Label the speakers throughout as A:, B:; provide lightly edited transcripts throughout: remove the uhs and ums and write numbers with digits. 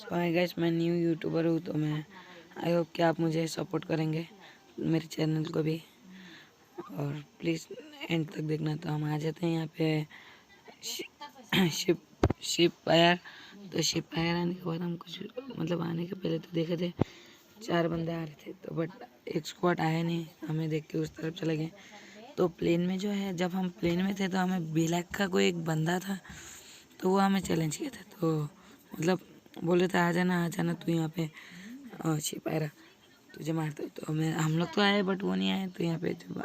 A: सो hi guys, मैं new YouTuber हूँ, तो मैं आई होप कि आप मुझे सपोर्ट करेंगे, मेरे चैनल को भी। और प्लीज़ एंड तक देखना। तो हम आ जाते हैं यहाँ पे शिप शिप फायर। तो शिप फायर आने के बाद हम कुछ मतलब आने के पहले तो देखे थे 4 बंदे आ रहे थे, तो बट एक स्क्वाड आया नहीं, हमें देख के उस तरफ चले गए। तो प्लेन में जो है, जब हम प्लेन में थे तो हमें ब्लैक का कोई एक बंदा था, तो वो हमें चैलेंज किया था। तो मतलब बोले थे आ जाना तू यहाँ पे छिपायरा तुझे मारता है। तो हम लोग तो आए बट वो नहीं आए। तो यहाँ पे जब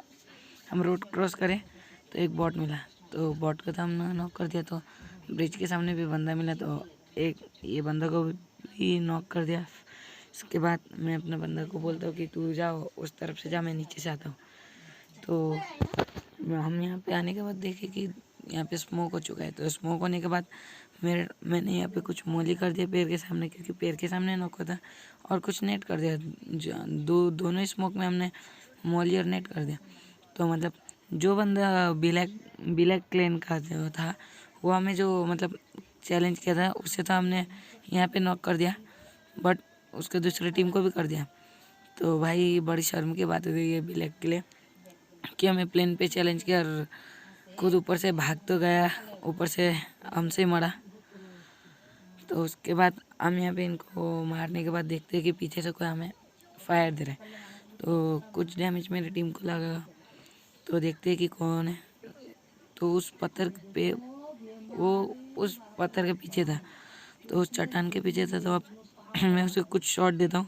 A: हम रोड क्रॉस करें तो एक बॉट मिला, तो बॉट को तो हमने नॉक कर दिया। तो ब्रिज के सामने भी बंदा मिला, तो एक ये बंदा को भी नॉक कर दिया। इसके बाद मैं अपने बंदा को बोलता हूँ कि तू जाओ उस तरफ से जा, मैं नीचे से आता हूँ। तो हम यहाँ पे आने के बाद देखे कि यहाँ पे स्मोक हो चुका है। तो स्मोक होने के बाद मैंने यहाँ पे कुछ मोली कर दिया पैर के सामने, क्योंकि पैर के सामने नॉक होता, और कुछ नेट कर दिया। दोनों ही स्मोक में हमने मोली और नेट कर दिया। तो मतलब जो बंदा ब्लैक क्लेन का जो था, वो हमें जो मतलब चैलेंज किया था, उससे तो हमने यहाँ पे नॉक कर दिया, बट उसके दूसरी टीम को भी कर दिया। तो भाई बड़ी शर्म की बात हो गई है ब्लैक के लिए कि हमें प्लेन पे चैलेंज किया और खुद ऊपर से भाग तो गया, ऊपर से हमसे मरा। तो उसके बाद हम यहाँ पे इनको मारने के बाद देखते हैं कि पीछे से कोई हमें फायर दे रहा है। तो कुछ डैमेज मेरी टीम को लगा, तो देखते हैं कि कौन है। तो उस पत्थर पे वो उस पत्थर के पीछे था, तो उस चट्टान के पीछे था। तो अब मैं उसे कुछ शॉट देता हूँ,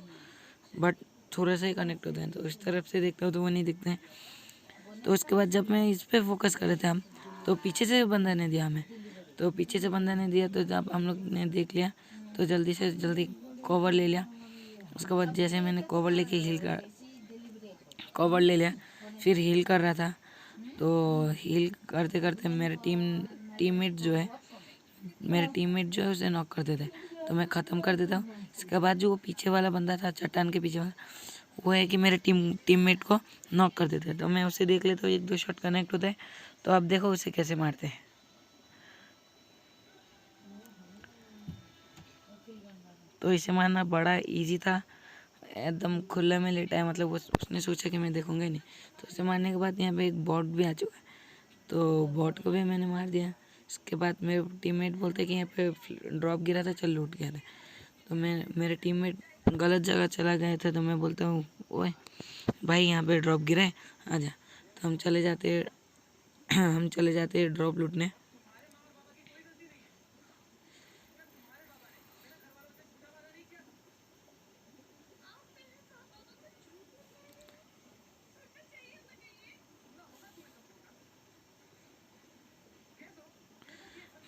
A: बट थोड़ा सा ही कनेक्ट होते हैं। तो इस तरफ से देखता हूँ तो वो नहीं दिखते हैं। तो उसके बाद जब मैं इस पे फोकस कर रहे थे हम, तो पीछे से बंदा ने दिया हमें। तो पीछे से बंदा ने दिया, तो जब हम लोग ने देख लिया तो जल्दी से जल्दी कवर ले लिया। उसके बाद जैसे मैंने कवर लेके कवर ले लिया, फिर हील कर रहा था। तो हील करते करते मेरे टीममेट जो है उसे नॉक कर देते। तो मैं ख़त्म कर देता हूँ। इसके बाद जो वो पीछे वाला बंदा था, चट्टान के पीछे वाला, वो है कि मेरे टीममेट को नॉक कर देते हैं। तो मैं उसे देख लेता हूँ, 1-2 शॉट कनेक्ट होता है। तो अब देखो उसे कैसे मारते हैं। तो इसे मारना बड़ा इजी था, एकदम खुले में लेटा है, मतलब उसने सोचा कि मैं देखूंगा ही नहीं। तो उसे मारने के बाद यहाँ पे एक बॉट भी आ चुका है, तो बॉट को भी मैंने मार दिया। इसके बाद मेरे टीममेट बोलते कि यहाँ पे ड्रॉप गिरा था, चल लूट गया था। तो मेरे टीममेट गलत जगह चला गया था, तो मैं बोलता हूँ ओए भाई यहाँ पे ड्रॉप गिरा है, आजा। तो हम चले जाते ड्रॉप लूटने।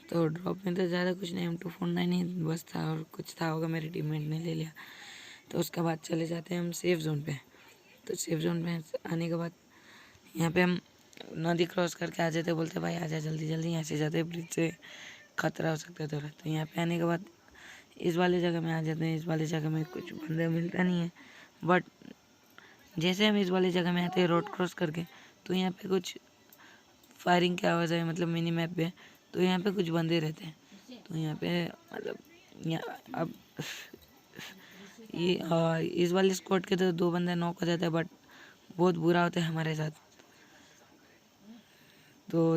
A: तो ड्रॉप में तो ज़्यादा कुछ नहीं, M249 ही बस था, और कुछ था होगा मेरे टीममेट ने ले लिया। तो उसके बाद चले जाते हैं हम सेफ जोन पे। तो सेफ जोन में आने के बाद यहाँ पे हम नदी क्रॉस करके आ जाते, बोलते भाई आजा जल्दी जल्दी, यहाँ से जाते ब्रिज से खतरा हो सकता है थोड़ा। तो यहाँ पे आने के बाद इस वाले जगह में आ जाते हैं। इस वाले जगह में कुछ बंदे मिलता नहीं है, बट जैसे हम इस वाले जगह में आते हैं रोड क्रॉस करके, तो यहाँ पे कुछ फायरिंग की आवाज़ है, मतलब मिनी मैप पे। तो यहाँ पे कुछ बंदे रहते हैं। तो यहाँ पे मतलब यहाँ अब इस वाले स्क्वाड के तो 2 बंदे नॉक हो जाते हैं, बट बहुत बुरा होता है हमारे साथ। तो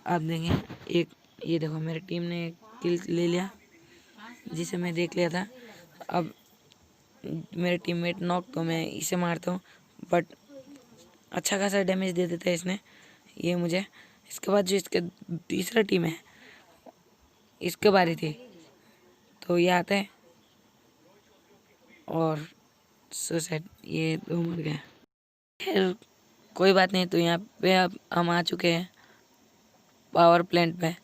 A: आप देखें, एक ये देखो मेरी टीम ने किल ले लिया, जिसे मैं देख लिया था। अब मेरे टीममेट नॉक, तो मैं इसे मारता हूँ, बट अच्छा खासा डैमेज दे देता है इसने ये मुझे। इसके बाद जो इसके तीसरा टीम है, इसके बारी थी, तो ये आता है और सुसाइड, ये 2 मर गए। खैर कोई बात नहीं। तो यहाँ पे अब हम आ चुके हैं पावर प्लांट पे।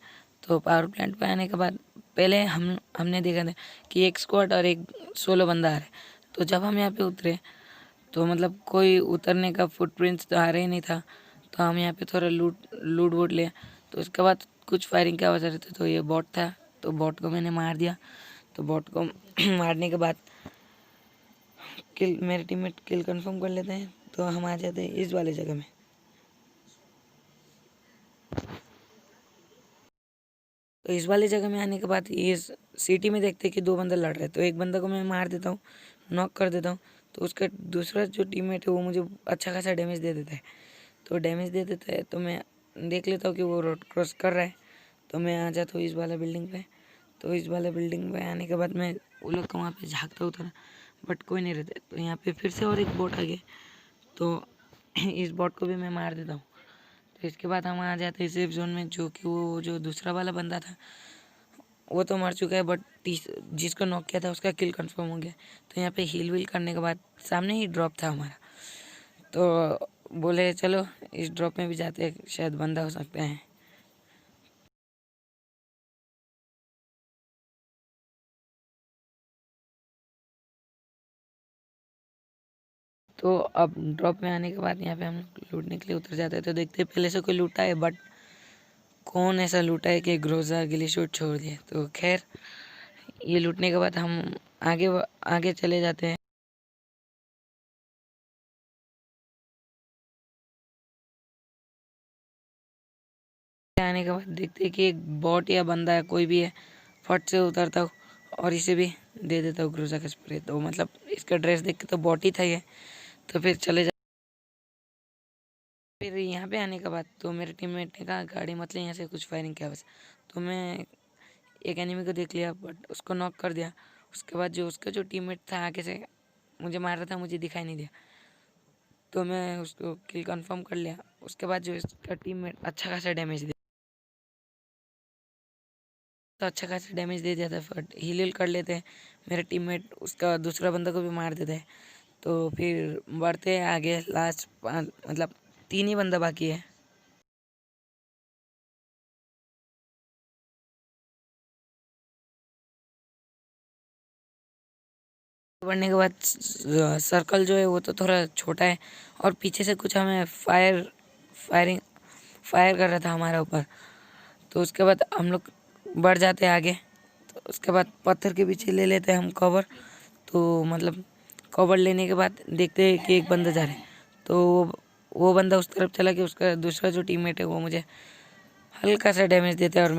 A: तो पावर प्लांट पे आने के बाद पहले हमने देखा था कि एक स्क्वाड और एक सोलो बंदा आ रहा है। तो जब हम यहाँ पे उतरे, तो मतलब कोई उतरने का फुटप्रिंट्स तो आ रहा ही नहीं था। तो हम यहाँ पे थोड़ा लूट वूट लिया। तो उसके बाद कुछ फायरिंग की आवाज़ आ रही थी, तो ये बॉट था, तो बॉट को मैंने मार दिया। तो बॉट को मारने के बाद मेरे टीममेट किल कंफर्म कर लेते हैं। तो हम आ जाते हैं इस वाले जगह में। तो इस वाली जगह में आने के बाद ये सिटी में देखते हैं कि दो बंदे लड़ रहे हैं, तो एक बंदा को मैं मार देता हूँ, नॉक कर देता हूँ। तो उसका दूसरा जो टीममेट है वो मुझे अच्छा खासा डैमेज दे देता है। तो डैमेज दे देता है तो मैं देख लेता हूँ कि वो रोड क्रॉस कर रहा है, तो मैं आ जाता हूँ इस वाला बिल्डिंग पे। तो इस वाले बिल्डिंग पे आने के बाद मैं वो लोग का वहाँ पे झाँकता हूँ थोड़ा, बट कोई नहीं रहता। तो यहाँ पे फिर से और एक बोट आ गया, तो इस बोट को भी मैं मार देता हूँ। तो इसके बाद हम आ जाते हैं सेफ जोन में, जो कि वो जो दूसरा वाला बंदा था वो तो मर चुका है, बट जिसको नॉक किया था उसका किल कंफर्म हो गया। तो यहाँ पे हील वील करने के बाद सामने ही ड्रॉप था हमारा, तो बोले चलो इस ड्रॉप में भी जाते हैं, शायद बंदा हो सकता है। तो अब ड्रॉप में आने के बाद यहाँ पे हम लूटने के लिए उतर जाते हैं। तो देखते हैं पहले से कोई लूटा है, बट कौन ऐसा लूटा है कि ग्रोजा गिली शूट छोड़ दिया। तो खैर ये लूटने के बाद हम आगे आगे चले जाते हैं। आने के बाद देखते हैं कि एक बॉट या बंदा है कोई भी है, फट से उतरता हूँ और इसे भी दे देता हूँ ग्रोजा का स्प्रे। तो मतलब इसका ड्रेस देख के तो बॉट ही था ये। तो फिर चले जा फिर यहाँ पे आने के बाद तो मेरे टीममेट ने कहा गाड़ी मत ले यहाँ से, कुछ फायरिंग की आवाज़। तो मैं एक एनिमी को देख लिया, बट उसको नॉक कर दिया। उसके बाद जो उसका जो टीममेट था आगे से मुझे मार रहा था, मुझे दिखाई नहीं दिया, तो मैं उसको किल कंफर्म कर लिया। उसके बाद जो इसका टीममेट अच्छा खासा डैमेज दिया, तो अच्छा खासा डैमेज दे दिया था, बट हील कर लेते हैं। मेरे टीममेट उसका दूसरा बंदा को भी मार देते हैं। तो फिर बढ़ते हैं आगे, लास्ट मतलब 3 ही बंदा बाकी है। बढ़ने के बाद सर्कल जो है वो तो थोड़ा छोटा है, और पीछे से कुछ हमें फायर कर रहा था हमारे ऊपर। तो उसके बाद हम लोग बढ़ जाते हैं आगे। तो उसके बाद पत्थर के पीछे ले लेते हैं हम कवर। तो मतलब कवर लेने के बाद देखते हैं कि एक बंदा जा रहा है, तो वो बंदा उस तरफ चला कि उसका दूसरा जो टीममेट है वो मुझे हल्का सा डैमेज देता है और